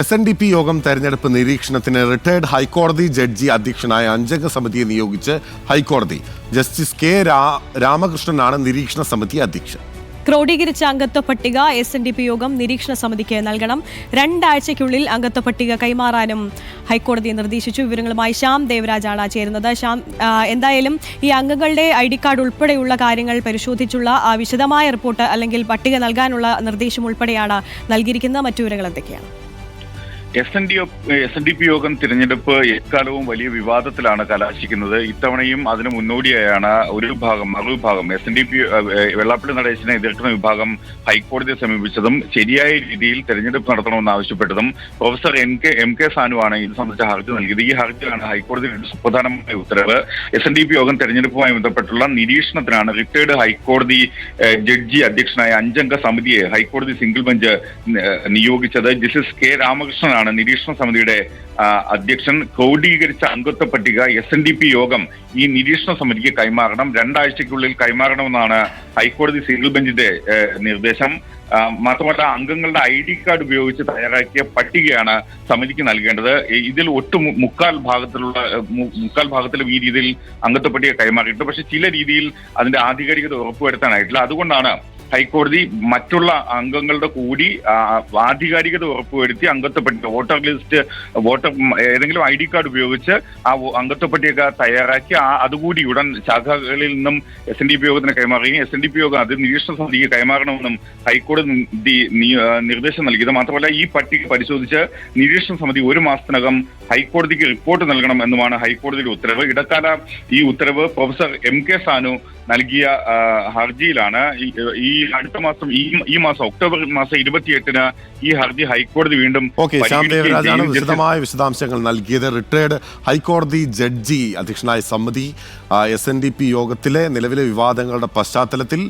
SNDP യോഗം തെരഞ്ഞെടുപ്പ് നിരീക്ഷണത്തിന് റിട്ടയർഡ് ഹൈക്കോടതി ജഡ്ജി അധ്യക്ഷനായ അഞ്ചംഗ സമിതിയെ നിയോഗിച്ച് ഹൈക്കോടതി. ജസ്റ്റിസ് കെ രാമകൃഷ്ണനാണ് നിരീക്ഷണ സമിതി അധ്യക്ഷൻ. ക്രോഡീകരിച്ച അംഗത്വ പട്ടിക SNDP യോഗം നിരീക്ഷണ സമിതിക്ക് നൽകണം. 2 ആഴ്ചയ്ക്കുള്ളിൽ അംഗത്വ പട്ടിക കൈമാറാനും ഹൈക്കോടതി നിർദ്ദേശിച്ചു. വിവരങ്ങളുമായി ശ്യാം ദേവരാജാണ് ചേരുന്നത്. ശ്യാം, എന്തായാലും ഈ അംഗങ്ങളുടെ ID കാർഡ് ഉൾപ്പെടെയുള്ള കാര്യങ്ങൾ പരിശോധിച്ചുള്ള വിശദമായ റിപ്പോർട്ട് അല്ലെങ്കിൽ പട്ടിക നൽകാനുള്ള നിർദ്ദേശം ഉൾപ്പെടെയാണ് നൽകിയിരിക്കുന്നത്. മറ്റു വിവരങ്ങൾ എന്തൊക്കെയാണ്? SNDP യോഗം തിരഞ്ഞെടുപ്പ് എക്കാലവും വലിയ വിവാദത്തിലാണ് കലാശിക്കുന്നത്. ഇത്തവണയും അതിന് മുന്നോടിയായാണ് മറുവിഭാഗം SNDP വെള്ളാപ്പള്ളി നടേശനെ എതിർക്കുന്ന വിഭാഗം ഹൈക്കോടതിയെ സമീപിച്ചതും ശരിയായ രീതിയിൽ തെരഞ്ഞെടുപ്പ് നടത്തണമെന്ന് ആവശ്യപ്പെട്ടതും പ്രൊഫസർ MK സാനുവാണ് ഇത് സംബന്ധിച്ച ഹർജി നൽകിയത്. ഈ ഹർജിയിലാണ് ഹൈക്കോടതിയുടെ സുപ്രധാനമായ ഉത്തരവ്. SNDP യോഗം തെരഞ്ഞെടുപ്പുമായി ബന്ധപ്പെട്ടുള്ള നിരീക്ഷണത്തിനാണ് റിട്ടയർഡ് ഹൈക്കോടതി ജഡ്ജി അധ്യക്ഷനായ അഞ്ചംഗ സമിതിയെ ഹൈക്കോടതി സിംഗിൾ ബെഞ്ച് നിയോഗിച്ചത്. ജസ്റ്റിസ് കെ രാമകൃഷ്ണനാണ് നിരീക്ഷണ സമിതിയുടെ അധ്യക്ഷൻ. ക്രോഡീകരിച്ച അംഗത്വ പട്ടിക SNDP യോഗം ഈ നിരീക്ഷണ സമിതിക്ക് കൈമാറണം. 2 ആഴ്ചയ്ക്കുള്ളിൽ കൈമാറണമെന്നാണ് ഹൈക്കോടതി സിംഗിൾ ബെഞ്ചിന്റെ നിർദ്ദേശം. മാത്രമല്ല, അംഗങ്ങളുടെ ID കാർഡ് ഉപയോഗിച്ച് തയ്യാറാക്കിയ പട്ടികയാണ് സമിതിക്ക് നൽകേണ്ടത്. ഇതിൽ മുക്കാൽ ഭാഗത്തിലും ഈ രീതിയിൽ അംഗത്വ പട്ടിക കൈമാറിയിട്ടുണ്ട്. പക്ഷെ ചില രീതിയിൽ അതിന്റെ ആധികാരികത ഉറപ്പുവരുത്താനായിട്ടില്ല. അതുകൊണ്ടാണ് ഹൈക്കോടതി മറ്റുള്ള അംഗങ്ങളുടെ കൂടി ആധികാരികത ഉറപ്പുവരുത്തി അംഗത്വ പട്ടിക ഏതെങ്കിലും ID കാർഡ് ഉപയോഗിച്ച് ആ അംഗത്വ പട്ടിക തയ്യാറാക്കി അതുകൂടി ഉടൻ ശാഖകളിൽ നിന്നും SNDP യോഗത്തിന് കൈമാറുകയും SNDP യോഗം അത് നിരീക്ഷണ സമിതിക്ക് കൈമാറണമെന്നും ഹൈക്കോടതി നിർദ്ദേശം നൽകിയത്. മാത്രമല്ല, ഈ പട്ടിക പരിശോധിച്ച് നിരീക്ഷണ സമിതി 1 മാസത്തിനകം ഹൈക്കോടതിക്ക് റിപ്പോർട്ട് നൽകണം എന്നുമാണ് ഹൈക്കോടതിയുടെ ഉത്തരവ്. ഇടക്കാല ഈ ഉത്തരവ് പ്രൊഫസർ MK സാനു നൽകിയ ഹർജിയിലാണ്. ഈ അടുത്ത മാസം ഈ മാസം ഒക്ടോബർ മാസം 28-ന് ഈ ഹർജി ഹൈക്കോടതി വീണ്ടും വിശദമായ വിശദാംശങ്ങൾ നൽകിയത്. റിട്ടയർഡ് ഹൈക്കോടതി ജഡ്ജി അധ്യക്ഷനായ സമിതി SNDP യോഗത്തിലെ നിലവിലെ വിവാദങ്ങളുടെ പശ്ചാത്തലത്തിൽ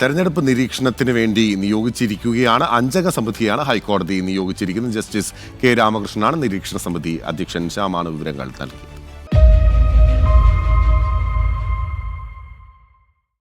തെരഞ്ഞെടുപ്പ് നിരീക്ഷണത്തിന് വേണ്ടി നിയോഗിച്ചിരിക്കുകയാണ്. അഞ്ചംഗ സമിതിയാണ് ഹൈക്കോടതി നിയോഗിച്ചിരിക്കുന്നത്. ജസ്റ്റിസ് കെ രാമകൃഷ്ണനാണ് നിരീക്ഷണ സമിതി അധ്യക്ഷൻ. ശ്യാമാണ് വിവരങ്ങൾ നൽകി.